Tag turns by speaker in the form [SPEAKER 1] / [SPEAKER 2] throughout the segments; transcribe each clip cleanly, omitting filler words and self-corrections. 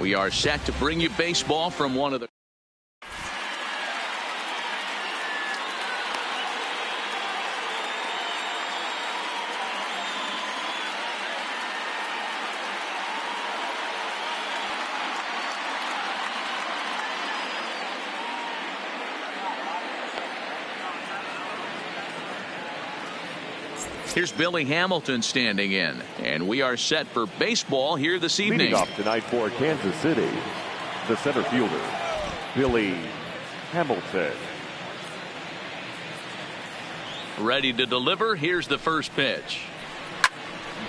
[SPEAKER 1] We are set to bring you baseball from one of the Here's Billy Hamilton standing in, and we are set for baseball here this evening.
[SPEAKER 2] Leading off tonight for Kansas City, the center fielder, Billy Hamilton.
[SPEAKER 1] Ready to deliver. Here's the first pitch.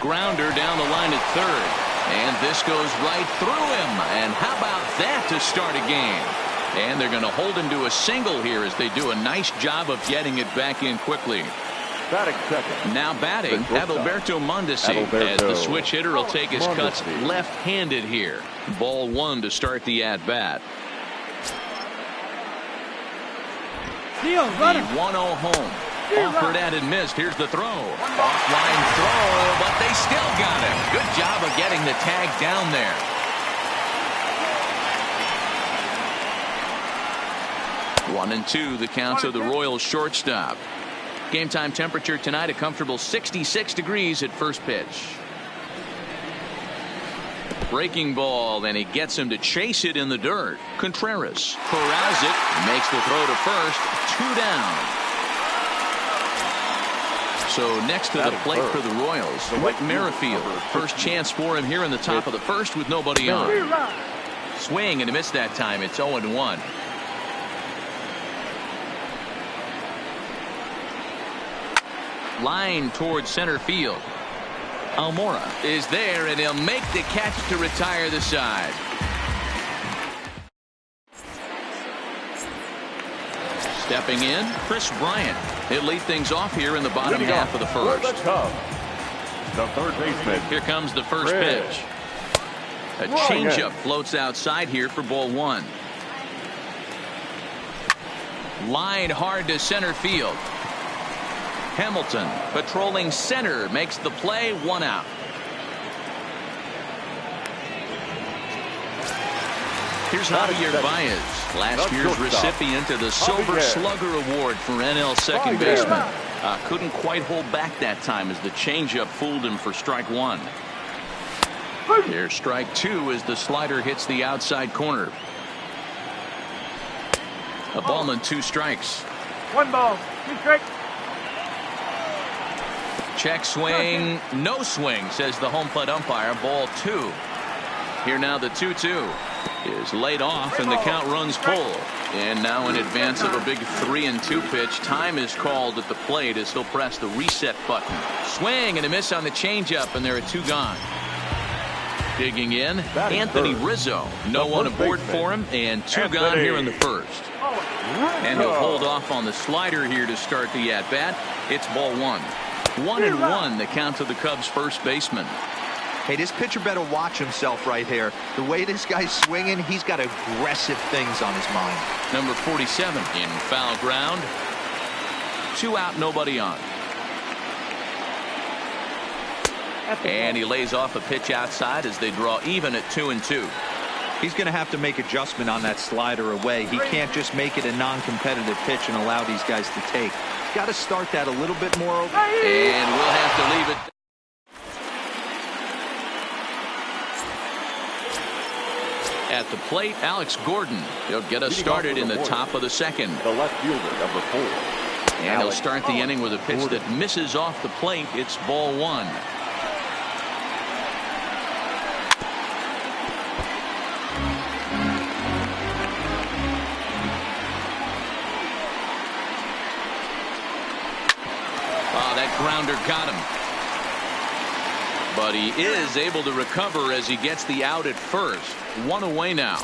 [SPEAKER 1] Grounder down the line at third, and this goes right through him. And how about that to start a game? And they're going to hold him to a single here as they do a nice job of getting it back in quickly.
[SPEAKER 2] Batting second.
[SPEAKER 1] Now batting, Adalberto Mondesi, as the switch hitter will take his cuts left-handed here. Ball one to start the at-bat. The 1-0 home. Offered at and missed. Here's the throw. Offline throw, but they still got him. Good job of getting the tag down there. One and two, the count of the Royals shortstop. Game time temperature tonight, a comfortable 66 degrees at first pitch. Breaking ball, and he gets him to chase it in the dirt. Contreras corrals it, makes the throw to first. 2 down. So next to the plate for the Royals, Whit Merrifield. First chance for him here in the top of the first with nobody on. Swing and a miss that time. It's 0-1. Line towards center field. Almora is there, and he'll make the catch to retire the side. Stepping in, Chris Bryant. He'll lead things off here in the bottom half of the first.
[SPEAKER 2] The third baseman.
[SPEAKER 1] Here comes the first pitch. A changeup floats outside here for ball one. Line hard to center field. Hamilton patrolling center makes the play. 1 out. Here's Javier Baez, last year's recipient of the Silver Slugger Award for NL second baseman. Couldn't quite hold back that time as the changeup fooled him for strike one. Here's strike two as the slider hits the outside corner. A ball and 2 strikes.
[SPEAKER 3] 1 ball, 2 strikes.
[SPEAKER 1] Check swing, no swing, says the home plate umpire. Ball 2. Here now the 2-2 is laid off, and the count runs full. And now in advance of a big 3-2 pitch, time is called at the plate as he'll press the reset button. Swing and a miss on the changeup, and there are 2 gone. Digging in, Anthony Rizzo. No one aboard for him, and 2 gone here in the first. And he'll hold off on the slider here to start the at-bat. It's ball 1. 1-1, the count to the Cubs first baseman.
[SPEAKER 4] Hey, this pitcher better watch himself right here. The way this guy's swinging, he's got aggressive things on his mind.
[SPEAKER 1] Number 47 in foul ground. 2 out, nobody on. And he lays off a pitch outside as they draw even at 2-2.
[SPEAKER 4] He's going to have to make adjustment on that slider away. He can't just make it a non-competitive pitch and allow these guys to take. He's got to start that a little bit more.
[SPEAKER 1] And we'll have to leave it. At the plate, Alex Gordon. He'll get us started in the top of the second.
[SPEAKER 2] The left fielder, number 4.
[SPEAKER 1] And he'll start the inning with a pitch that misses off the plate. It's ball 1. Grounder got him. But he is able to recover as he gets the out at first. 1 away now.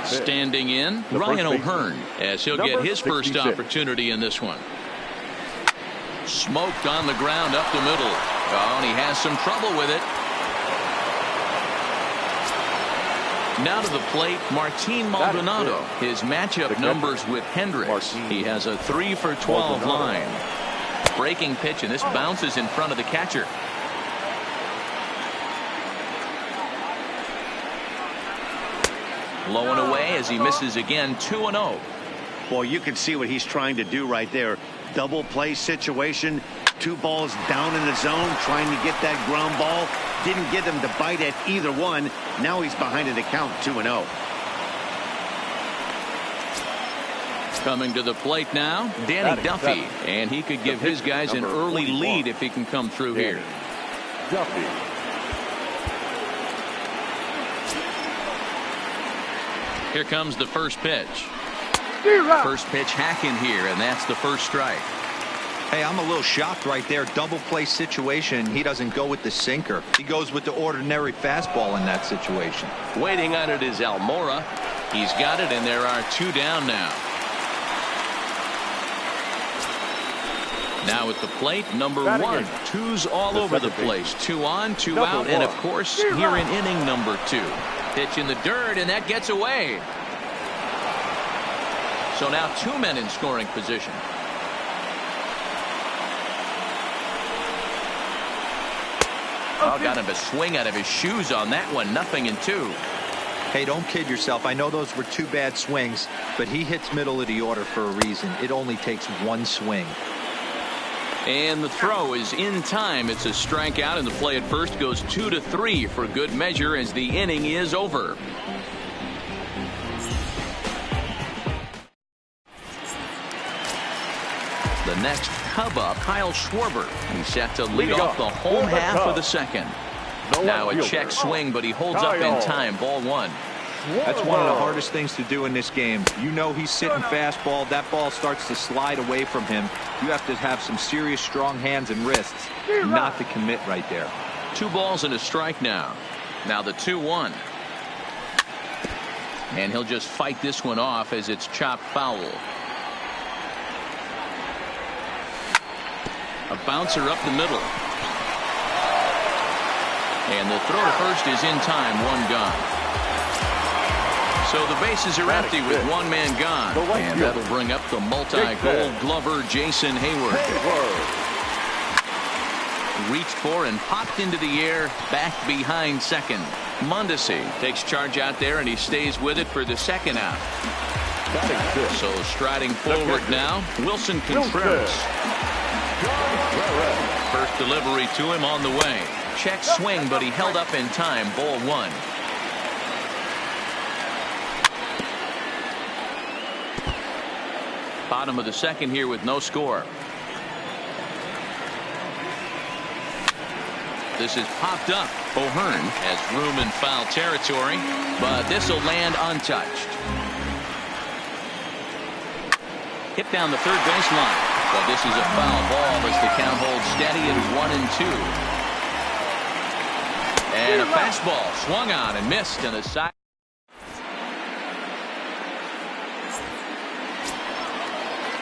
[SPEAKER 1] Standing in, Ryan O'Hearn, as he'll get his first opportunity in this one. Smoked on the ground up the middle. Oh, and he has some trouble with it. Now to the plate, Martin Maldonado. His matchup numbers with Hendricks. He has a 3 for 12 line. Breaking pitch, and this bounces in front of the catcher. Low and away as he misses again. 2-0.
[SPEAKER 5] Well, you can see what he's trying to do right there. Double play situation. 2 balls down in the zone, trying to get that ground ball. Didn't get him to bite at either one. Now he's behind in the count, 2-0.
[SPEAKER 1] Coming to the plate now, Danny Duffy. And he could give his guys an early lead if he can come through here.
[SPEAKER 2] Duffy.
[SPEAKER 1] Here comes the first pitch. First pitch hacking here, and that's the first strike.
[SPEAKER 4] Hey, I'm a little shocked right there. Double play situation. He doesn't go with the sinker. He goes with the ordinary fastball in that situation.
[SPEAKER 1] Waiting on it is Almora. He's got it, and there are 2 down now. Now at the plate, number 1. 2's all over the place. 2 on, 2 out, and of course, here in inning number 2. Pitch in the dirt, and that gets away. So now 2 men in scoring position. Oh, got him a swing out of his shoes on that one. 0-2.
[SPEAKER 4] Hey, don't kid yourself. I know those were 2 bad swings, but he hits middle of the order for a reason. It only takes 1 swing.
[SPEAKER 1] And the throw is in time. It's a strikeout, and the play at first goes 2-3 for good measure as the inning is over. The next Cub up, Kyle Schwarber. He's set to lead off the home half of the second. Now a check swing, but he holds up in time. Ball 1.
[SPEAKER 4] That's one of the hardest things to do in this game. You know he's sitting fastball. That ball starts to slide away from him. You have to have some serious strong hands and wrists not to commit right there.
[SPEAKER 1] 2 balls and a strike now. Now the 2-1. And he'll just fight this one off as it's chopped foul. A bouncer up the middle. And the throw to first is in time. 1 gone. So the bases are empty with 1 man gone. And that'll bring up the multi-gold glover Jason Hayward. Reached for and popped into the air, back behind second. Mondesi takes charge out there, and he stays with it for the second out. So striding forward now, Wilson Contreras. First delivery to him on the way. Check swing, but he held up in time. Ball 1. Bottom of the second here with no score. This is popped up. O'Hearn has room in foul territory, but this will land untouched. Hit down the third baseline, but this is a foul ball as the count holds steady at 1-2. And a fastball swung on and missed, and a side.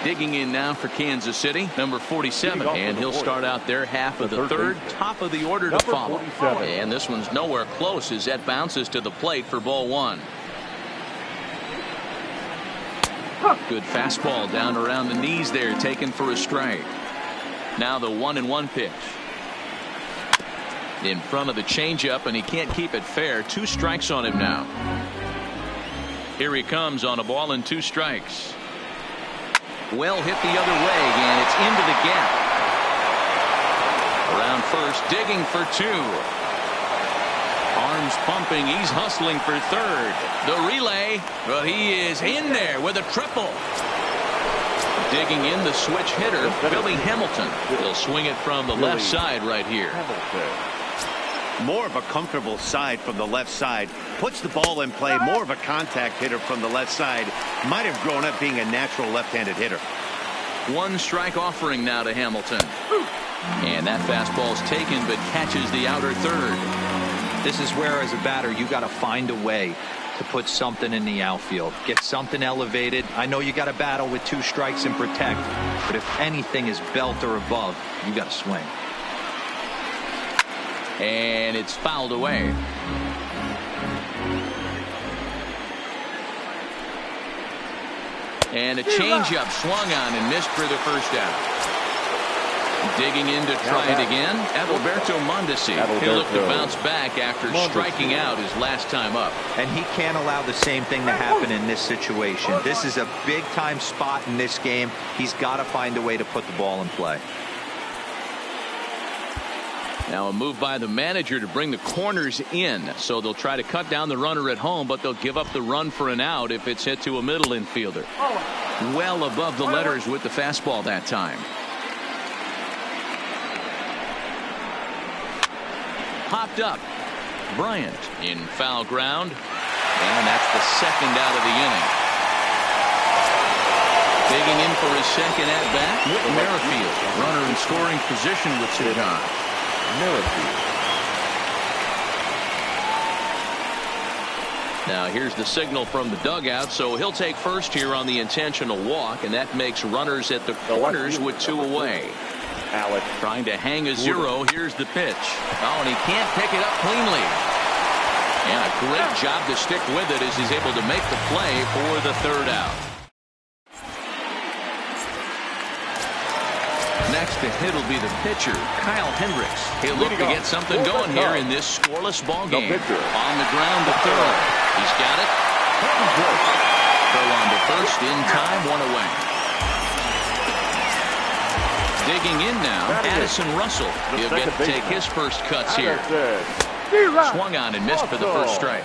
[SPEAKER 1] Digging in now for Kansas City, number 47, and he'll start out their half of the third, top of the order to follow. And this one's nowhere close as that bounces to the plate for ball 1. Good fastball down around the knees there, taken for a strike. Now the 1-1 pitch. In front of the changeup, and he can't keep it fair. 2 strikes on him now. Here he comes on a ball and 2 strikes. Well hit the other way, and it's into the gap. Around first, digging for 2. Arms pumping, he's hustling for third. The relay, but he is in there with a triple. Digging in the switch hitter, Billy Hamilton. He'll swing it from the left side right here.
[SPEAKER 5] More of a comfortable side from the left side. Puts the ball in play. More of a contact hitter from the left side. Might have grown up being a natural left-handed hitter.
[SPEAKER 1] 1 strike offering now to Hamilton. And that fastball's taken, but catches the outer third.
[SPEAKER 4] This is where, as a batter, you got to find a way to put something in the outfield. Get something elevated. I know you got to battle with 2 strikes and protect, but if anything is belt or above, you got to swing.
[SPEAKER 1] And it's fouled away. And a changeup swung on and missed for the first out. Digging in to try it again, Adalberto Mondesi. He'll look to bounce back after striking out his last time up.
[SPEAKER 4] And he can't allow the same thing to happen in this situation. This is a big-time spot in this game. He's got to find a way to put the ball in play.
[SPEAKER 1] Now a move by the manager to bring the corners in. So they'll try to cut down the runner at home, but they'll give up the run for an out if it's hit to a middle infielder. Well above the letters with the fastball that time. Popped up. Bryant in foul ground. And that's the second out of the inning. Digging in for his second at-bat, Whit Merrifield. Runner in scoring position with two gone. Now here's the signal from the dugout, so he'll take first here on the intentional walk, and that makes runners at the corners with two away.
[SPEAKER 2] Alex
[SPEAKER 1] trying to hang a zero. Here's the pitch. Oh, and he can't pick it up cleanly. And a great job to stick with it as he's able to make the play for the third out. Next to hit will be the pitcher, Kyle Hendricks. He'll look to get something going here in this scoreless ball game. On the ground to third. He's got it. Throw on to first in time, one away. Digging in now, Addison Russell. He'll get to take his first cuts here. Swung on and missed for the first strike.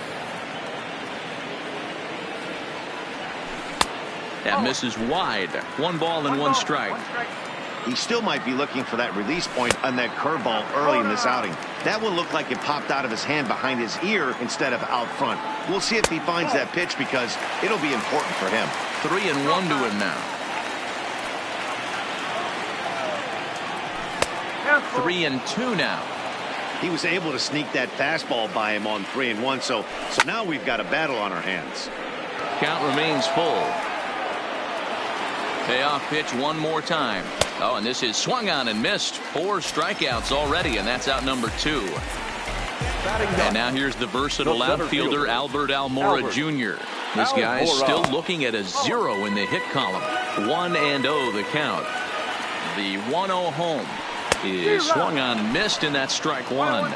[SPEAKER 1] That misses wide. 1 ball and 1 strike.
[SPEAKER 5] He still might be looking for that release point on that curveball early in this outing. That one looked like it popped out of his hand behind his ear instead of out front. We'll see if he finds that pitch because it'll be important for him.
[SPEAKER 1] 3-1 to him now. 3-2 now.
[SPEAKER 5] He was able to sneak that fastball by him on 3-1, so now we've got a battle on our hands.
[SPEAKER 1] Count remains full. Payoff pitch one more time. Oh, and this is swung on and missed. 4 strikeouts already, and that's out number 2. And now here's the versatile outfielder, Albert Almora Jr. This guy is still looking at a 0 in the hit column. 1-0 the count. The 1-0 home is swung on and missed, and that's strike 1.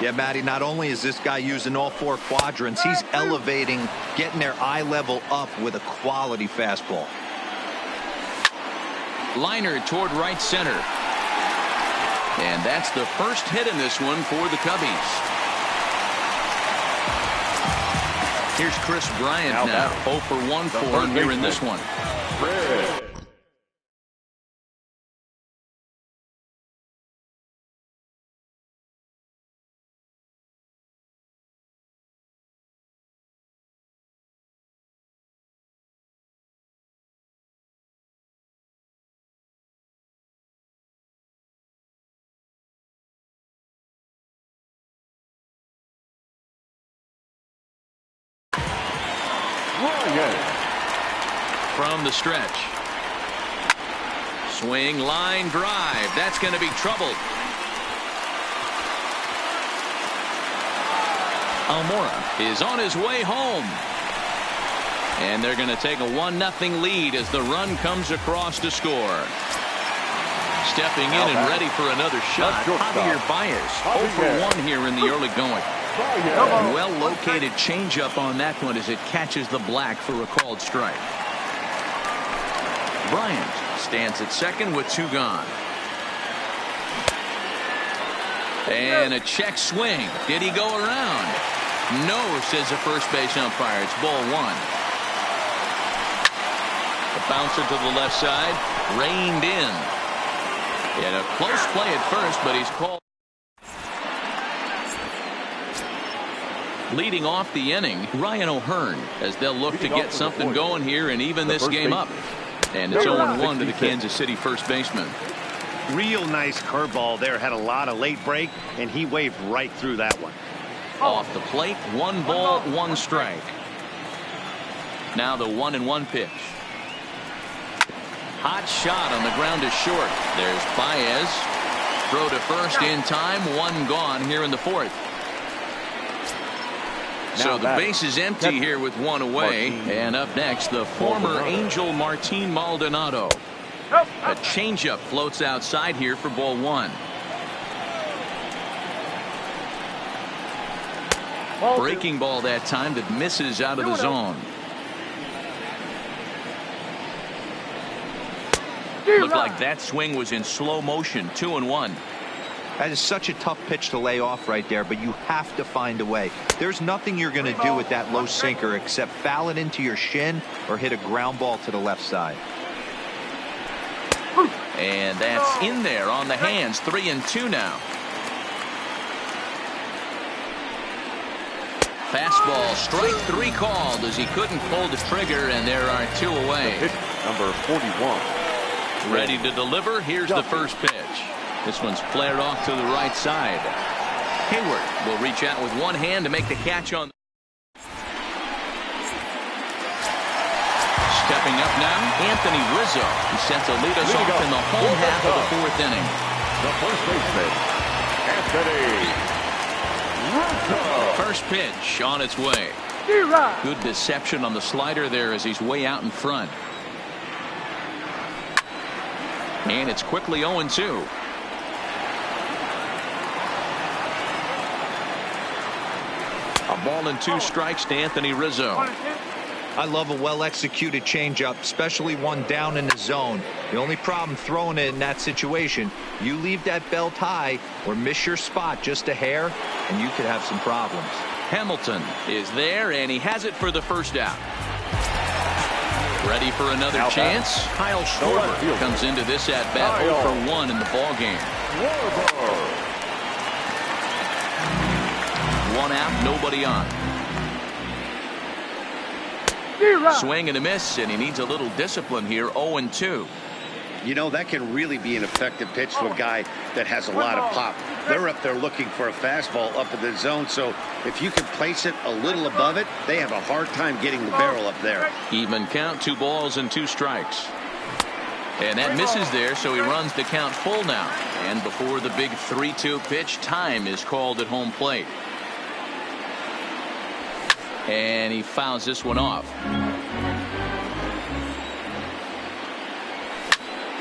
[SPEAKER 4] Yeah, Matty, not only is this guy using all 4 quadrants, he's elevating, getting their eye level up with a quality fastball.
[SPEAKER 1] Liner toward right center. And that's the first hit in this one for the Cubbies. Here's Chris Bryant now. 0 for 1 for him here in this one. From the stretch. Swing, line drive. That's going to be troubled. Almora is on his way home. And they're going to take a 1-0 lead as the run comes across to score. Stepping in and ready for another shot, Javier Baez. 0 for 1 here in the early going. Well-located changeup on that one as it catches the black for a called strike. Bryant stands at second with 2 gone. And a check swing. Did he go around? No, says the first base umpire. It's ball 1. The bouncer to the left side, reined in. He had a close play at first, but he's called. Leading off the inning, Ryan O'Hearn, as they'll look to get something going here and even this game up. And it's 0-1 to the Kansas City first baseman.
[SPEAKER 5] Real nice curveball there. Had a lot of late break, and he waved right through that one.
[SPEAKER 1] Off the plate, 1 ball, 1 strike. Now the 1-1 pitch. Hot shot on the ground is short. There's Baez. Throw to first in time. 1 gone here in the 4th. So the base is empty here with 1 away. And up next, the former Angel Martin Maldonado. A changeup floats outside here for ball one. Breaking ball that time that misses out of the zone. Looked like that swing was in slow motion. 2-1.
[SPEAKER 4] That is such a tough pitch to lay off right there, but you have to find a way. There's nothing you're going to do with that low sinker except foul it into your shin or hit a ground ball to the left side.
[SPEAKER 1] And that's in there on the hands. 3-2 now. Fastball, strike three called as he couldn't pull the trigger, and there are two away.
[SPEAKER 2] Number 41.
[SPEAKER 1] Ready to deliver. Here's the first pitch. This one's flared off to the right side. Hayward will reach out with one hand to make the catch on. Stepping up now, Anthony Rizzo. He set to lead us off in the home half of the fourth inning.
[SPEAKER 2] The first baseman, Anthony Rizzo.
[SPEAKER 1] First pitch on its way. Good deception on the slider there as he's way out in front. And it's quickly 0-2. A ball and two strikes to Anthony Rizzo.
[SPEAKER 4] I love a well-executed changeup, especially one down in the zone. The only problem throwing it in that situation, you leave that belt high or miss your spot just a hair, and you could have some problems.
[SPEAKER 1] Hamilton is there, and he has it for the first out. Ready for another chance? Kyle Schwarber comes into this at-bat 0 for 1 in the ballgame. One out, nobody on. Swing and a miss, and he needs a little discipline here. 0-2.
[SPEAKER 5] You know, that can really be an effective pitch to a guy that has a lot of pop. They're up there looking for a fastball up in the zone, so if you can place it a little above it, they have a hard time getting the barrel up there.
[SPEAKER 1] Even count, 2 balls and 2 strikes. And that misses there, so he runs the count full now. And before the big 3-2 pitch, time is called at home plate. And he fouls this one off.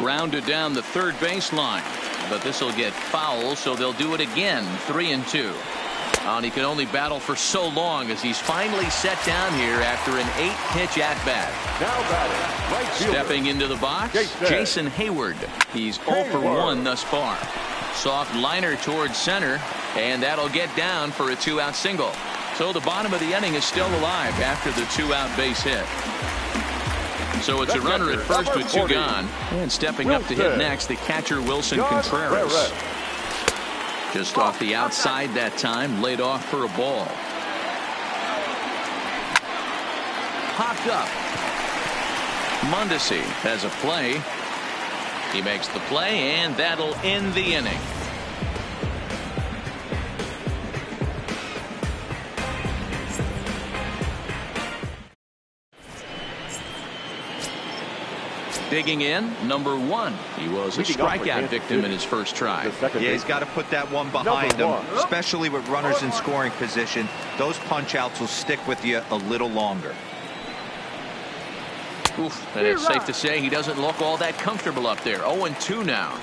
[SPEAKER 1] Rounded down the third baseline, but this will get foul, so they'll do it again. 3-2. And he can only battle for so long as he's finally set down here after an 8-pitch at-bat.
[SPEAKER 2] Now batting, right fielder.
[SPEAKER 1] Stepping into the box, Jason Hayward. He's 0 for 1 thus far. Soft liner towards center, and that'll get down for a 2-out single. So the bottom of the inning is still alive after the 2-out base hit. So it's a runner at first with 2 gone. And stepping up to hit next, the catcher Wilson Contreras. Just off the outside that time, laid off for a ball. Popped up. Mondesi has a play. He makes the play, and that'll end the inning. Digging in, number 1. He was a strikeout victim in his first try.
[SPEAKER 4] Yeah, he's got to put that one behind him, especially with runners in scoring position. Those punch-outs will stick with you a little longer.
[SPEAKER 1] Oof, and it's safe to say he doesn't look all that comfortable up there. 0-2 now.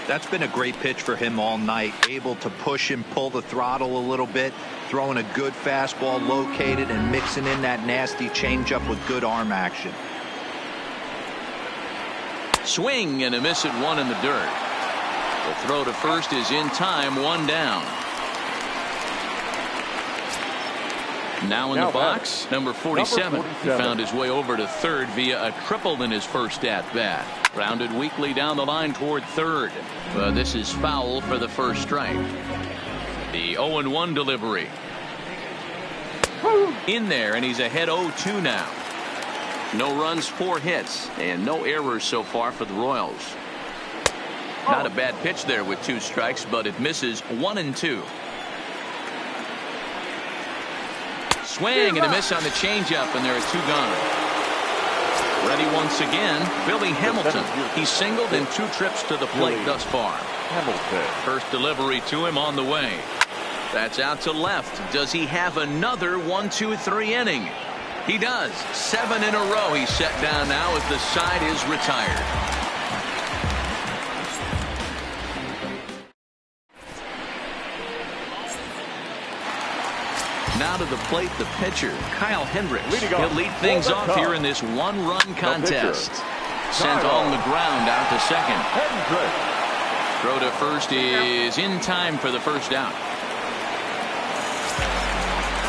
[SPEAKER 4] That's been a great pitch for him all night. Able to push and pull the throttle a little bit, throwing a good fastball located and mixing in that nasty changeup with good arm action.
[SPEAKER 1] Swing and a miss at 1 in the dirt. The throw to first is in time, 1 down. Now in the box, number 47. He found his way over to third via a triple in his first at-bat. Rounded weakly down the line toward third. But this is foul for the first strike. The 0-1 delivery. In there, and he's ahead 0-2 now. No runs, 4 hits, and no errors so far for the Royals. Not a bad pitch there with 2 strikes, but it misses. 1-2. Swing and a miss on the changeup, and there are 2 gone. Ready once again, Billy Hamilton. He's singled in 2 trips to the plate thus far. First delivery to him on the way. That's out to left. Does he have another 1-2-3 inning? He does. 7 in a row he's set down now as the side is retired. Now to the plate, the pitcher, Kyle Hendricks.
[SPEAKER 2] He'll
[SPEAKER 1] lead things off here in this one-run contest. Sent on the ground out to second. Throw to first is in time for the first out.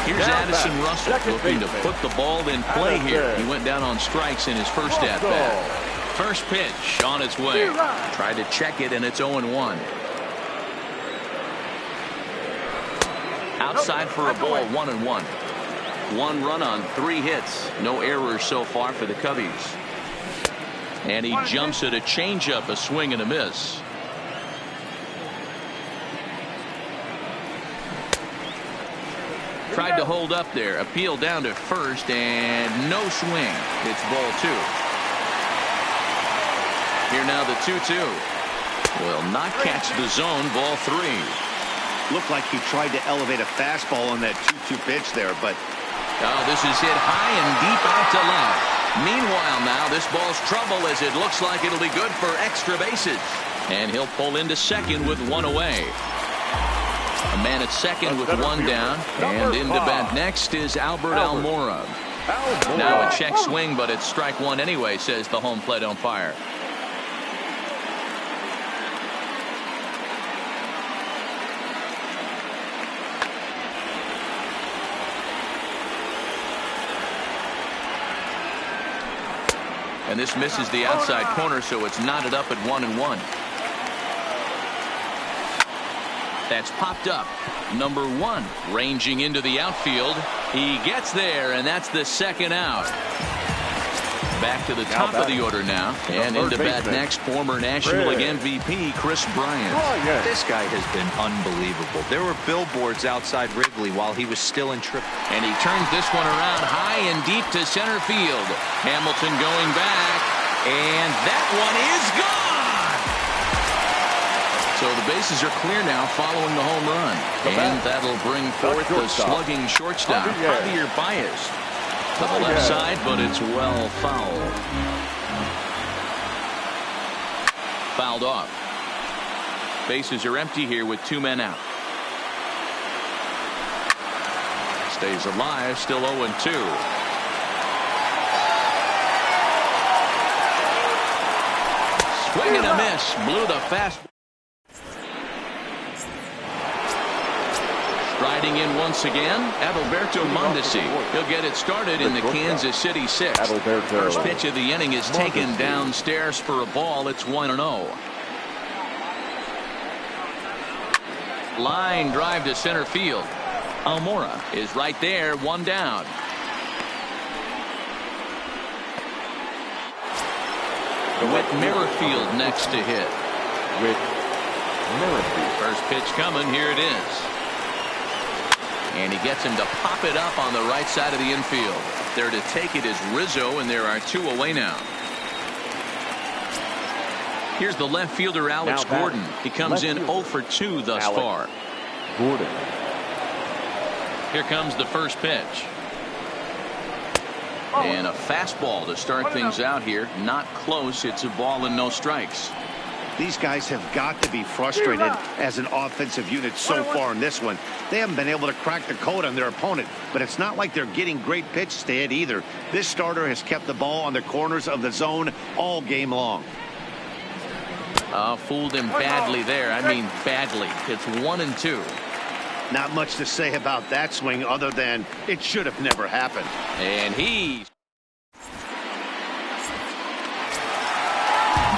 [SPEAKER 1] Here's Addison Russell looking to put the ball in play here. He went down on strikes in his first at-bat. First pitch on its way. Tried to check it, and it's 0-1. Outside for a ball, 1-1. 1 run on 3 hits. No errors so far for the Cubbies. And he jumps at a changeup, a swing and a miss. Tried to hold up there. Appeal down to first, and no swing. It's ball 2. Here now the 2-2. Will not catch the zone. Ball 3.
[SPEAKER 5] Looked like he tried to elevate a fastball on that 2-2 pitch there, but
[SPEAKER 1] this is hit high and deep out to left. Meanwhile now this ball's trouble as it looks like it'll be good for extra bases. And he'll pull into second with 1 away. A man at second with 1 down. And into bat next is Albert Almora. Now a check swing, but it's strike 1 anyway, says the home plate umpire. And this misses the outside corner, so it's knotted up at 1-1. That's popped up. Number 1 ranging into the outfield. He gets there, and that's the second out. Back to the top of the order now. And into bat next, former National League MVP Chris Bryant.
[SPEAKER 4] This guy has been unbelievable. There were billboards outside Wrigley while he was still in AAA.
[SPEAKER 1] And he turns this one around high and deep to center field. Hamilton going back, and that one is gone. So the bases are clear now following the home run. And that'll bring forth the slugging shortstop, Javier Baez. To the left side, but it's well fouled. Fouled off. Bases are empty here with 2 men out. Stays alive, still 0-2. Swing and a miss. Blew the fastball. Striding in once again, Adalberto Mondesi. He'll get it started in the Kansas City 6th. First pitch of the inning is taken downstairs for a ball. It's 1-0. Line drive to center field. Almora is right there, 1 down. With Merrifield next to hit. First pitch coming, here it is. And he gets him to pop it up on the right side of the infield. There to take it is Rizzo, and there are 2 away now. Here's the left fielder, Alex Gordon. He comes in 0 for 2 thus far. Here comes the first pitch. And a fastball to start things out here. Not close. It's a ball and no strikes.
[SPEAKER 5] these guys have got to be frustrated as an offensive unit so far in this one. They haven't been able to crack the code on their opponent, but it's not like they're getting great pitches to hit either. This starter has kept the ball on the corners of the zone all game long.
[SPEAKER 1] Fooled him badly there. I mean badly. It's 1-2.
[SPEAKER 5] Not much to say about that swing other than it should have never happened.
[SPEAKER 1] And he's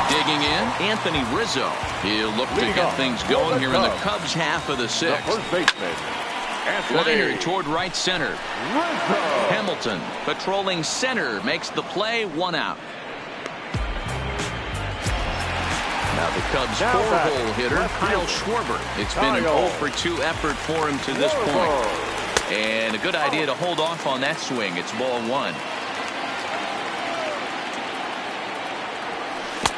[SPEAKER 1] digging in. Anthony Rizzo. He'll look to get things going here in the Cubs half of the sixth. Liner toward right center. Hamilton patrolling center makes the play, 1 out. Now the Cubs 4-hole hitter, Kyle Schwarber. It's been an 0-for-2 effort for him to this point. And a good idea to hold off on that swing. It's ball 1.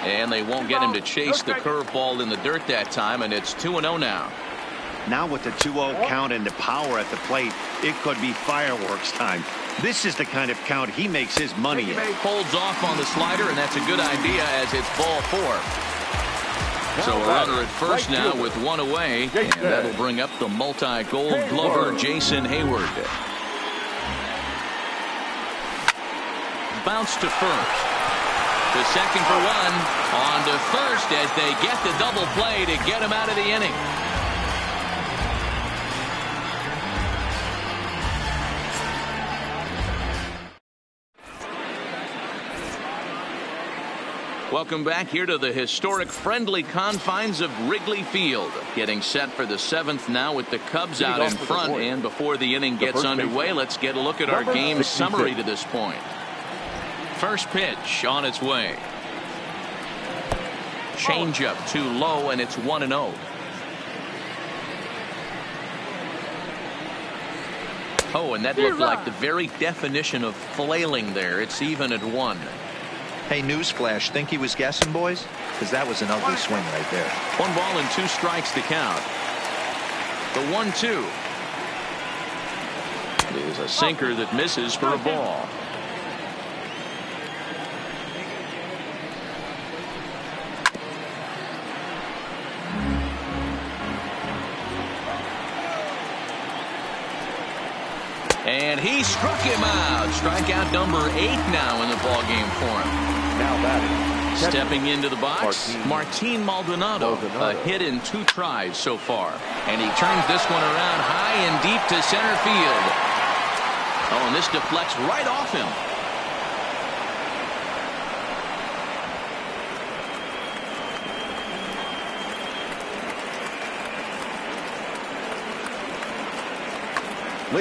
[SPEAKER 1] And they won't get him to chase the curveball in the dirt that time, and it's 2-0 now.
[SPEAKER 5] Now with the 2-0 count and the power at the plate, it could be fireworks time. This is the kind of count he makes his money in.
[SPEAKER 1] Holds off on the slider, and that's a good idea as it's ball 4. So a runner at first now with one away, and that'll bring up the multi-gold glover Jason Hayward. Bounce to first. The second for one. On to first as they get the double play to get him out of the inning. Welcome back here to the historic friendly confines of Wrigley Field. Getting set for the seventh now with the Cubs out in front. And before the inning gets underway, let's get a look at our game summary to this point. First pitch on its way. Changeup too low, and it's 1-0. Oh, and that looked like the very definition of flailing there. It's even at 1.
[SPEAKER 4] Hey, newsflash, think he was guessing, boys? Because that was an ugly swing right there.
[SPEAKER 1] 1 ball and 2 strikes to count. The 1-2 is a sinker that misses for a ball. And he struck him out. Strikeout number 8 now in the ballgame for him.
[SPEAKER 2] Now batting.
[SPEAKER 1] Stepping into the box, Martin Maldonado. A hit in 2 tries so far. And he turns this one around high and deep to center field. Oh, and this deflects right off him.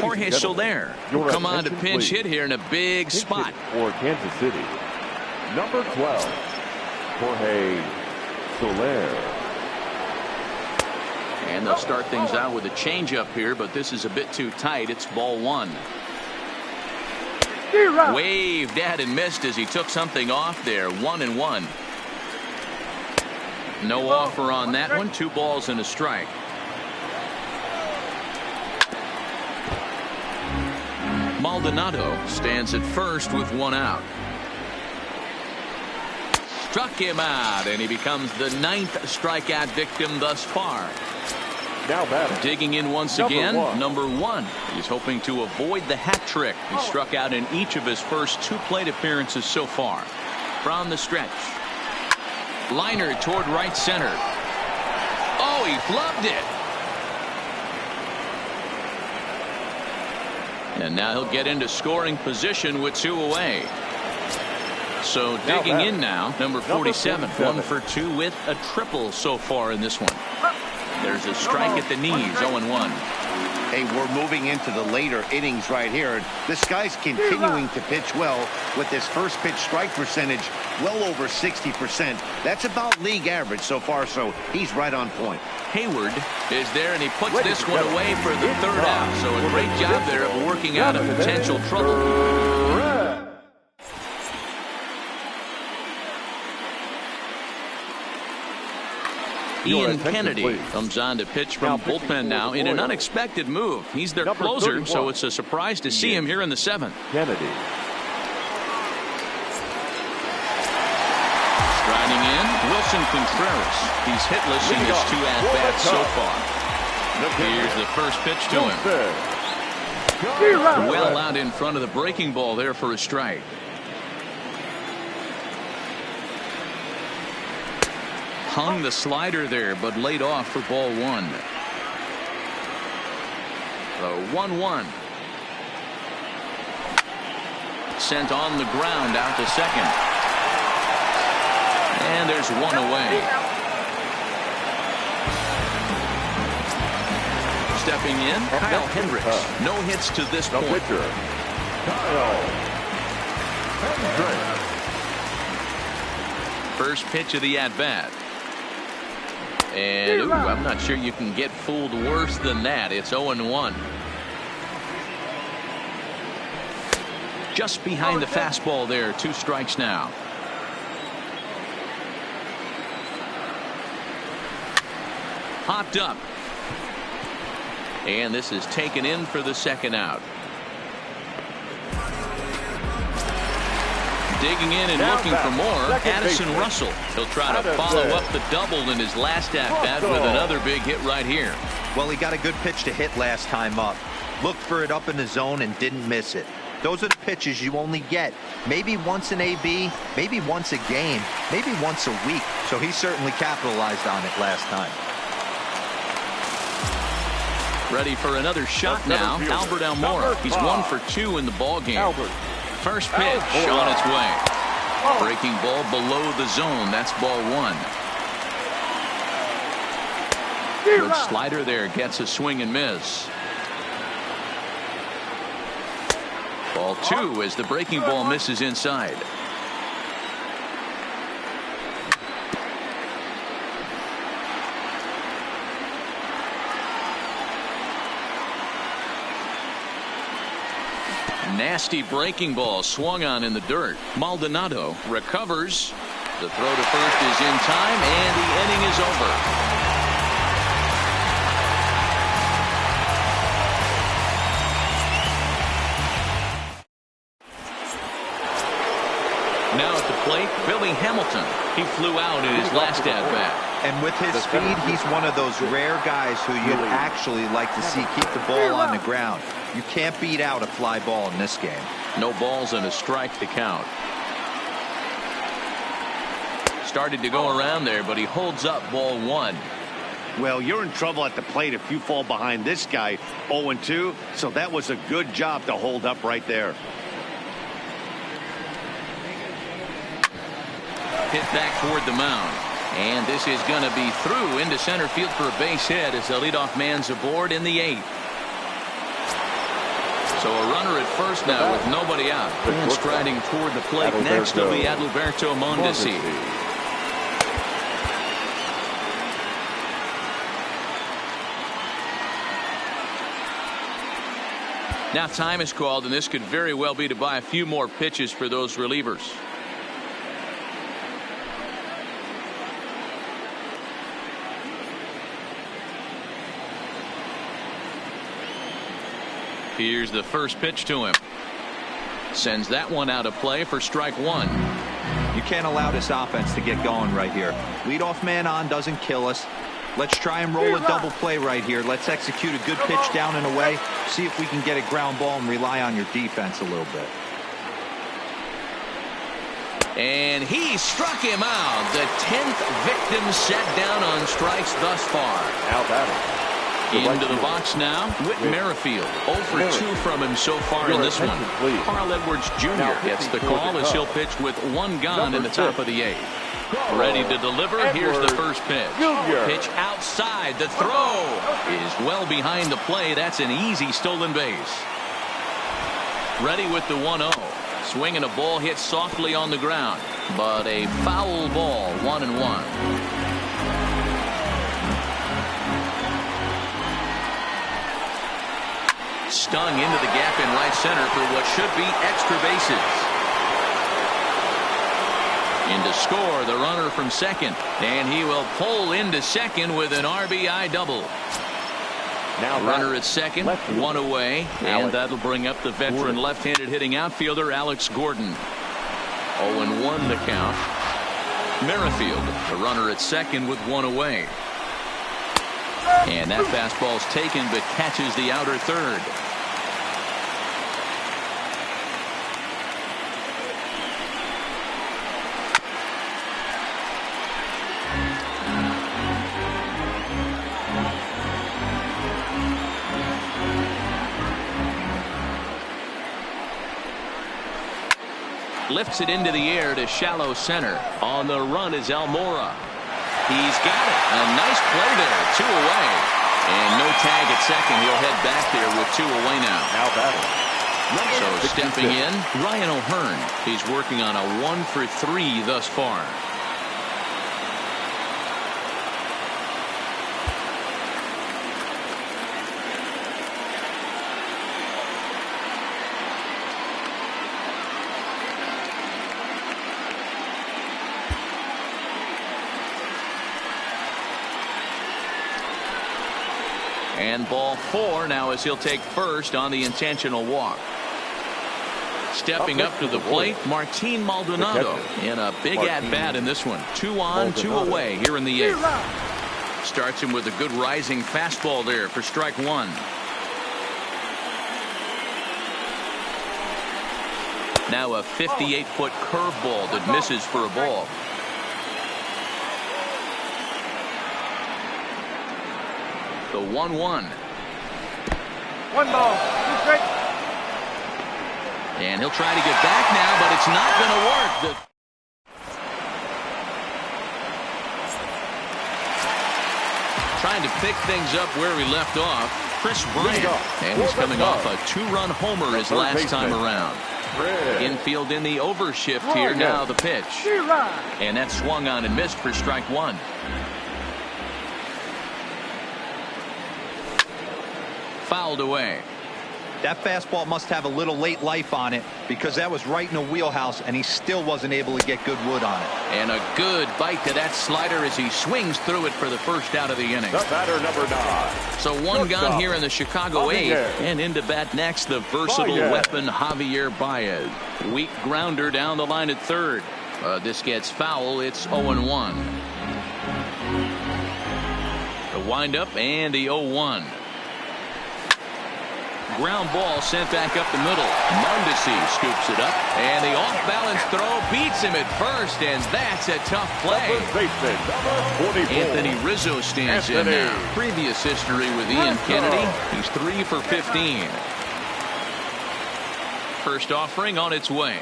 [SPEAKER 1] Jorge Soler will come on to pinch hit here in a big spot.
[SPEAKER 2] For Kansas City, number 12, Jorge Soler.
[SPEAKER 1] And they'll start things out with a changeup here, but this is a bit too tight. It's ball 1. Waved at and missed as he took something off there. 1-1. No offer on that one. 2 balls and a strike. Maldonado stands at first with 1 out. Struck him out, and he becomes the 9th strikeout victim thus far.
[SPEAKER 2] Now batting.
[SPEAKER 1] Digging in once again, number 1. He's hoping to avoid the hat trick. He struck out in each of his first 2 plate appearances so far. From the stretch. Liner toward right center. Oh, he flubbed it. And now he'll get into scoring position with 2 away. So digging in now, number 47. 1 for 2 with a triple so far in this one. There's a strike at the knees, 0-1.
[SPEAKER 5] Hey, we're moving into the later innings right here. This guy's continuing to pitch well with his first pitch strike percentage well over 60%. That's about league average so far, so he's right on point.
[SPEAKER 1] Hayward is there, and he puts this one away for the 3rd out. So a great job there of working out a potential trouble. Ian Kennedy comes on to pitch from bullpen now in an unexpected move. He's their closer, so it's a surprise to see him here in the 7th.
[SPEAKER 2] Kennedy.
[SPEAKER 1] Striding in, Wilson Contreras. He's hitless in his 2 at-bats so far. Here's the first pitch to him. Well out in front of the breaking ball there for a strike. Hung the slider there, but laid off for ball 1. The 1-1. Sent on the ground out to second. And there's 1 away. Stepping in, Kyle Hendricks. No hits to this point.
[SPEAKER 2] Kyle Hendricks.
[SPEAKER 1] First pitch of the at-bat. And ooh, I'm not sure you can get fooled worse than that. It's 0-1. Just behind the fastball there. 2 strikes now. Hopped up. And this is taken in for the 2nd out. Digging in and
[SPEAKER 2] Now
[SPEAKER 1] looking for more, Addison Russell. He'll try to follow up the double in his last at-bat with another big hit right here.
[SPEAKER 4] Well, he got a good pitch to hit last time up. Looked for it up in the zone and didn't miss it. Those are the pitches you only get maybe once in AB, maybe once a game, maybe once a week. So he certainly capitalized on it last time.
[SPEAKER 1] Ready for another shot now, Albert Almora. He's 1 for 2 in the ball game. First pitch on its way. Breaking ball below the zone. That's ball 1. Good slider there, gets a swing and miss. Ball 2 as the breaking ball misses inside. Nasty breaking ball swung on in the dirt. Maldonado recovers. The throw to first is in time, and the inning is over. Now at the plate, Billy Hamilton. He flew out in his last at-bat.
[SPEAKER 4] And with his speed, he's one of those rare guys who you'd actually like to see keep the ball on the ground. You can't beat out a fly ball in this game.
[SPEAKER 1] No balls and a strike to count. Started to go around there, but he holds up ball 1.
[SPEAKER 5] Well, you're in trouble at the plate if you fall behind this guy 0-2, so that was a good job to hold up right there.
[SPEAKER 1] Hit back toward the mound. And this is going to be through into center field for a base hit as the leadoff man's aboard in the 8th. So a runner at first now with nobody out. And striding toward the plate next will be Adalberto Mondesi. Now time is called, and this could very well be to buy a few more pitches for those relievers. Here's the first pitch to him. Sends that one out of play for strike 1.
[SPEAKER 4] You can't allow this offense to get going right here. Leadoff man on doesn't kill us. Let's try and roll a double play right here. Let's execute a good pitch down and away. See if we can get a ground ball and rely on your defense a little bit.
[SPEAKER 1] And he struck him out. The 10th victim set down on strikes thus far.
[SPEAKER 2] Now batting.
[SPEAKER 1] Into the box now, Whit Merrifield. 0 for 2 from him so far in this one. Carl Edwards Jr. gets the call as he'll pitch with 1 gone in the top of the 8th. Ready to deliver. Here's the first pitch. Pitch outside. The throw is well behind the play. That's an easy stolen base. Ready with the 1-0. Swinging a ball hit softly on the ground, but a foul ball. 1-1. Stung into the gap in right center for what should be extra bases. In to score the runner from second, and he will pull into second with an RBI double. Now runner at second, 1 away, and that'll bring up the veteran left-handed hitting outfielder Alex Gordon. 0-1 the count. Merrifield, the runner at second with 1 away. And that fastball's taken but catches the outer third. Lifts it into the air to shallow center. On the run is Almora. He's got it. A nice play there. 2 away. And no tag at second. He'll head back there with 2 away now.
[SPEAKER 2] Now batting.
[SPEAKER 1] So stepping in, Ryan O'Hearn. He's working on a 1 for 3 thus far. And ball 4 now as he'll take first on the intentional walk. Stepping up to the plate, Martin Maldonado in a big at-bat in this one. 2 on, 2 away here in the 8th. Starts him with a good rising fastball there for strike 1. Now a 58-foot curveball that misses for a ball. The 1-1.
[SPEAKER 3] 1 ball, 2 strikes.
[SPEAKER 1] And he'll try to get back now, but it's not going to work. Trying to pick things up where we left off, Chris Bryant. And he's coming off a 2-run homer his last time around. Infield in the overshift here. Now the pitch. And that swung on and missed for strike 1. Fouled away.
[SPEAKER 4] That fastball must have a little late life on it, because that was right in the wheelhouse and he still wasn't able to get good wood on it.
[SPEAKER 1] And a good bite to that slider as he swings through it for the first out of the inning.
[SPEAKER 2] The batter, number 9.
[SPEAKER 1] So 1 gone here in the Chicago 8th, and into bat next the versatile weapon Javier Baez. Weak grounder down the line at 3rd. This gets foul. It's 0-1. The windup and the 0-1. Ground ball sent back up the middle. Mondesi scoops it up, and the off-balance throw beats him at first, and that's a tough play. Anthony Rizzo stands in now. Previous history with Ian Kennedy. He's 3 for 15. First offering on its way.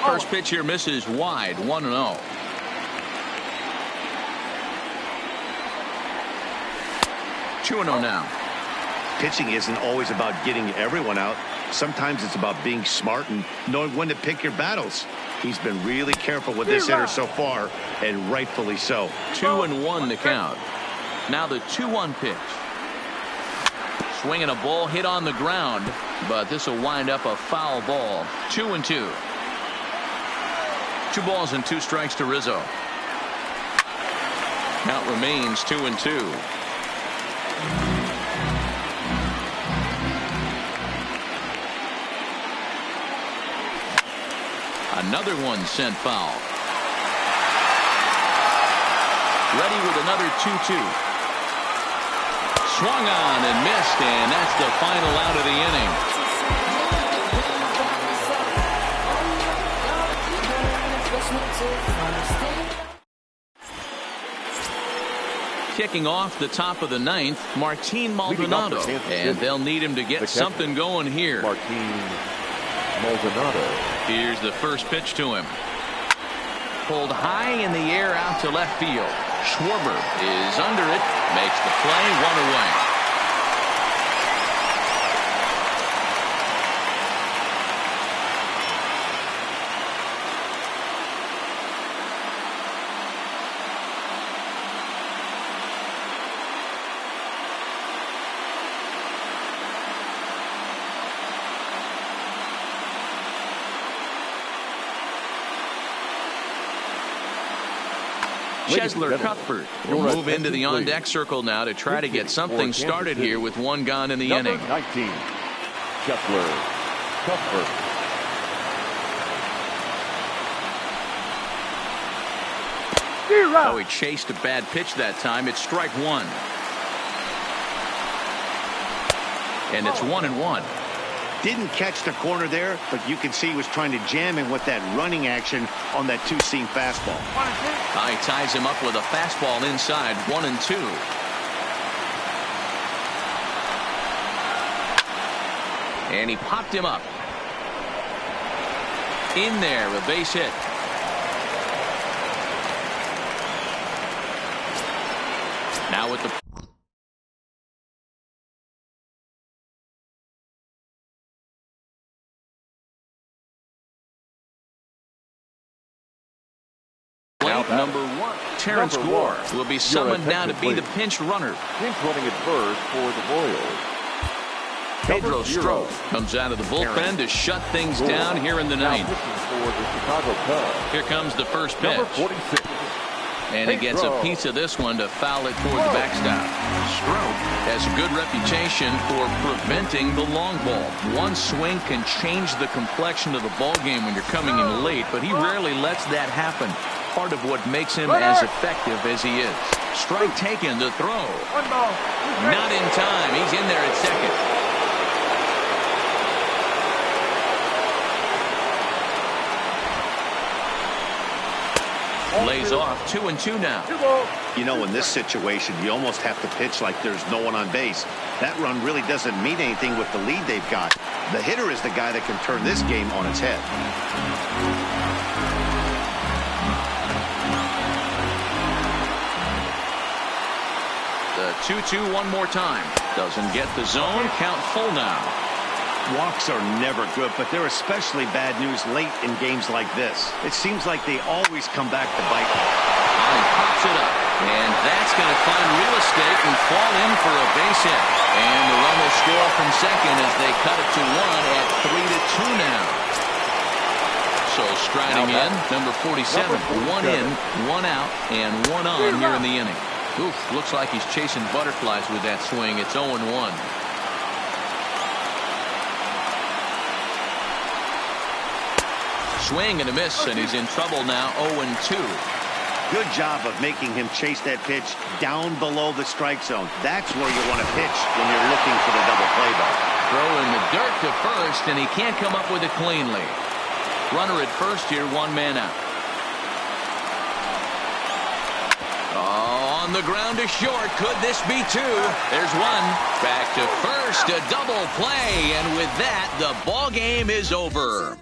[SPEAKER 1] First pitch here misses wide. 1-0. Two 2-0 now.
[SPEAKER 5] Pitching isn't always about getting everyone out. Sometimes it's about being smart and knowing when to pick your battles. He's been really careful with this hitter so far, and rightfully so.
[SPEAKER 1] 2-1 to count. Now the 2-1 pitch. Swinging a ball hit on the ground, but this will wind up a foul ball. 2-2. 2 balls and 2 strikes to Rizzo. Count remains 2-2. Another one sent foul. Ready with another 2-2. Swung on and missed, and that's the final out of the inning. Kicking off the top of the 9th, Martin Maldonado, and they'll need him to get something going here.
[SPEAKER 2] Martin Maldonado.
[SPEAKER 1] Here's the first pitch to him. Pulled high in the air out to left field. Schwarber is under it, makes the play, 1 away. Chesler Cuthbert will move into the on-deck circle now to try to get something started here with 1 gone in the inning.
[SPEAKER 2] 19, Chesler Cuthbert.
[SPEAKER 1] Oh, he chased a bad pitch that time. It's strike 1. And it's 1-1.
[SPEAKER 5] Didn't catch the corner there, but you can see he was trying to jam him with that running action on that 2-seam fastball.
[SPEAKER 1] He ties him up with a fastball inside. 1-2. And he popped him up. In there, a base hit. Now with the number 1, Terrence Gore will be summoned now to be the pinch runner.
[SPEAKER 2] Pinch running at first for the Royals.
[SPEAKER 1] Pedro Strop comes out of the bullpen to shut things down here in the 9th.
[SPEAKER 2] For the Chicago Cubs.
[SPEAKER 1] Here comes the first pitch.
[SPEAKER 2] Number 46,
[SPEAKER 1] And he gets a piece of this one to foul it toward the backstop. Stroke has a good reputation for preventing the long ball. One swing can change the complexion of the ball game when you're coming in late, but he rarely lets that happen. Part of what makes him as effective as he is. Strike taken to throw.
[SPEAKER 3] One ball.
[SPEAKER 1] Not in time. He's in there at second. Lays off 2-2 now.
[SPEAKER 5] You know, in this situation, you almost have to pitch like there's no one on base. That run really doesn't mean anything with the lead they've got. The hitter is the guy that can turn this game on its head.
[SPEAKER 1] The 2-2 one more time. Doesn't get the zone. Count full now.
[SPEAKER 5] Walks are never good, but they're especially bad news late in games like this. It seems like they always come back to bite.
[SPEAKER 1] And he pops it up. And that's going to find real estate and fall in for a base hit. And the run will score from second as they cut it to one at 3-2 now. So striding in, number 47. One in, one out, and one on here in the inning. Oof, looks like he's chasing butterflies with that swing. It's 0-1. Swing and a miss, and he's in trouble now. 0-2.
[SPEAKER 5] Good job of making him chase that pitch down below the strike zone. That's where you want to pitch when you're looking for the double play ball.
[SPEAKER 1] Throw in the dirt to first, and he can't come up with it cleanly. Runner at first here, one man out. On the ground to short. Could this be two? There's one. Back to first. A double play. And with that, the ball game is over.